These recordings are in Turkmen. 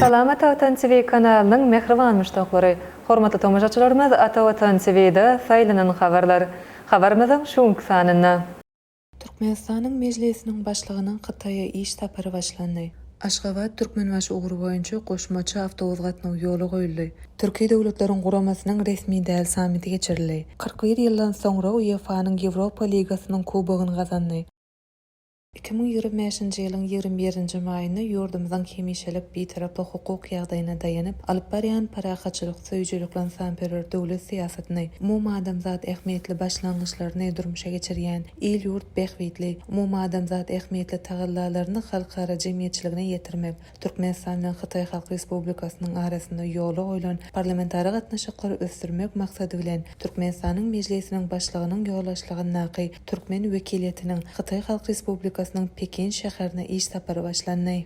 Salama Atawatan TV kanalının mehriban müştaqlary, hormatly tomoshaçylarymyz, Atawatan TV'de saýlanan habarlar. Habarymyzyň şuňky sanyna. Türkmenistanyň mejlisiniň başlygynyň Hytaýa iş tapary başlandy. Aşgabat Türkmenbaşy ugru boýunça goşmaçy awtobus gatnaw ýoly goýuldy. Türkiýe döwletleriň guramasynyň resmi däl samiti geçirildi. 41 ýyldan soňra UEFA-nyň Ýewropa Ligasynyň kubogyny gazandy. 2025-nji ýylyň 21-nji maýynda ýurdumyzyň hemişelik betaraply hukuk ýagdaýyna daýanyp alyp barýan parahatçylyk, söýjülik bilen samperwer döwlet siýasatyny, umumy adamzat ähmiýetli başlangyçlaryny durmuşa geçirýän il ýurt behwitli, umumy adamzat ähmiýetli tagallarlaryny halkara jemgyýetçiligine ýetirmek, Türkmenistan bilen Hytaý Halk Respublikasynyň arasynda ýoly goýulan parlamentary gatnaşyklary ösdürmek maksady bilen Türkmenistanyň mejlisiniň başlygynyň ýolaşlygyny naky türkmen wekiliýetiniň Hytaý Halk Respublikasynyň Pekin şäherine iş tapary başlandy.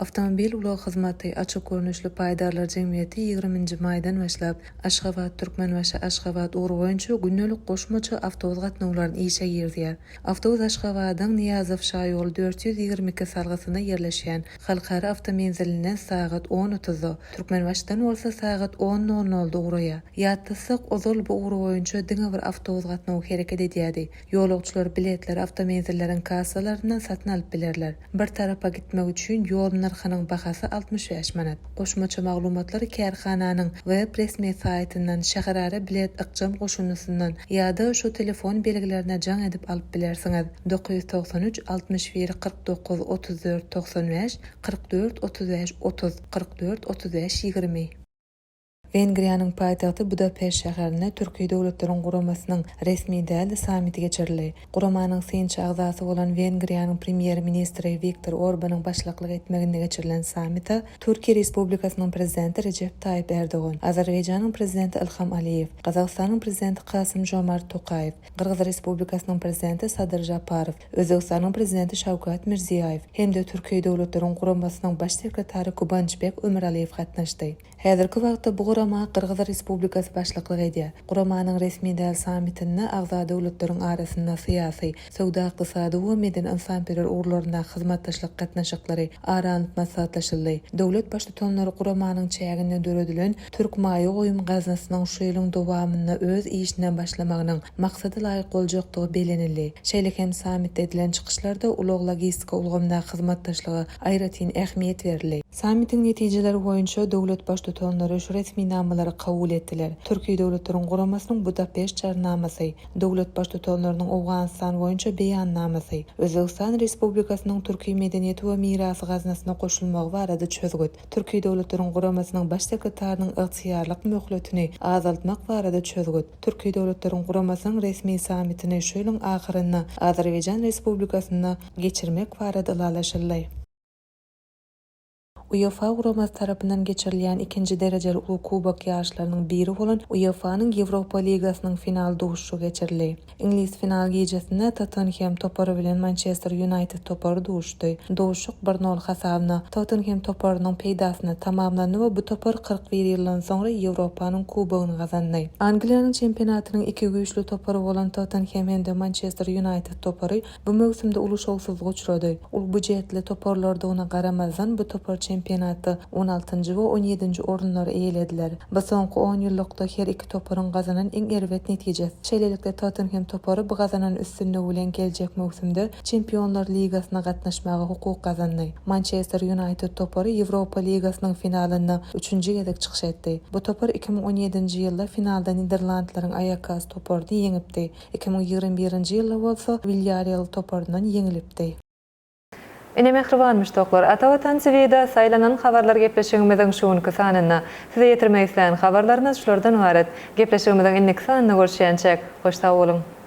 Avtomobil ulaq hyzmaty açyk görnüşli paýdarlar jemgyýeti 20-nji maýdan başlap Aşgabat Türkmenbaşy Aşgabat ugru boýunça günnelik goşmaçy awtobus gatnawlaryny işe girdi. Awtobus Aşgabatyň Niýazow şaýoly 422 salgysyna ýerleşýän halkara awtomenzilinden sagat 10:30, Türkmenbaşdan bolsa sagat 10:00 ugraya. Ýatdysyk ozal bu ugru boýunça diňe bir awtobus gatnawy hereket edýärdi. Ýolagçylar biletler awtomenzilleriň kassalaryndan satyn alyp bilerler. Bir tarapa gitmek üçin ýol narxynyň bahasy 65 manat. Goşmaçy maglumatlary kärhananyň web resmi saýtyndan şäherara bilet ykjam goşunusyndan ýa-da şu telefon belgilerine jaň edip alyp bilersiňiz. 993 61 49 34 95 44 35 30 44 35 20. Wengriýanyň paýtagty Budapest şäherine Türkiýe döwletleriň guramasynyň resmi däl samiti geçirildi. Guramanyň synçy agzasy bolan Wengriýanyň premier ministri Viktor Orbanyň başlyklyk etmeginde geçirilen samita Türkiýe Respublikasynyň prezidenti Recep Tayyip Erdogan, Azerbaýjanyň prezidenti Ilham Aliýew, Gazagstanyň prezidenti Kasym Jomart Tokayew, Kyrgyz Respublikasynyň prezidenti Sadyr Japarow, Özbegistanyň prezidenti Şawkat Mirziýoýew hemde Türkiýe döwletleriň guramasynyň baş sekretary Kubançbek Ömeraliýew gatnaşdy. Häzirki wagtda bu gurama Kyrgyz Respublikasy başlyklyk edýär. Guramanyň resmi däl samitinde agza döwletleriň arasynda syýasy, sowda, ykdysady we meden insanperwer urlarynda hyzmatdaşlyk gatnaşyklary aranyp maslahatlaşyldy. Döwlet başlyklary guramanyň çägine döredilen Türk maýy goýum gaznasynyň şu ýylyň dowamyna öz işine başlamagynyň maksady laýyk boljakdygy belenildi. Şeýle hem samitde edilen çykyşlarda ulug logistika ulgamda hyzmatdaşlygy aýratyn ähmiýet berildi. Samitiň netijeleri boýunça döwlet başlyklary şu resmi namalary kabul etdiler. Türkiýe döwletleriň guramasynyň Budapest çarnamasy, döwlet başlyklarynyň Awganistan boýunça beýannamasy, Özbegistan Respublikasynyň Türkiýe medeniýeti we mirasy gaznasyna goşulmagy barada çözgüt. Türkiýe döwletleriň guramasynyň baş sekretarynyň ygtyýarlyk möhletini azaltmak barada çözgüt. Türkiýe döwletleriň guramasynyň resmi samitini şu ýylyň ahyryna Azerbaýjan Respublikasyna geçirmek barada laşyldy. UEFA guramasy tarapyndan geçirilýän ikinji derejeli ulu kubok ýarşlarynyň biri bolan UEFA-nyň Ýewropa Ligasynyň final duşuşy geçirildi. İnglis final gecesinde Tottenham topary bilen Manchester United topary duşdy. Duşuk 1-0 hasabyna Tottenham toparynyň peýdasyna tamamlandy we bu topar 41 ýyldan soňra Ýewropanyň kubogyny gazandy. Angliýanyň çempionatynyň iki güýçlü topary bolan Tottenham hem Manchester United topary bu mövsümde ulu şowsuzlyga uçrady. Ul budjetli toparlarda ona garamazdan bu topar çempionaty 16-njy we 17-nji orunlary eýlediler. Bu soňky 10 ýyllykda her iki toparyň gazanan iň erwet netijesi. Şeýlelikde Tottenham topary bu gazanan üstünligi bilen geljek mövsümde Çempionlar Ligasyna gatnaşmagy hukuk gazandy. Manchester United topary Ýewropa Ligasynyň finalyna 3-nji gezek çykyş etdi. Bu topar 2017-nji ýylda finalda Niderlandlaryň Ajax toparyny ýeňipdi. 2021-nji ýylda bolsa Villarreal toparyndan ýeňilipdi. Ine mehriban müştaqlar, Atawatan TV'de saýlanan habarlar gepleşigimiziň şuňky sanyna size ýetirmek isleýän habarlaryňyz şulardan ibaret. Gepleşigimiziň ilk sanyna görüşýänçek, hoş sag bolun.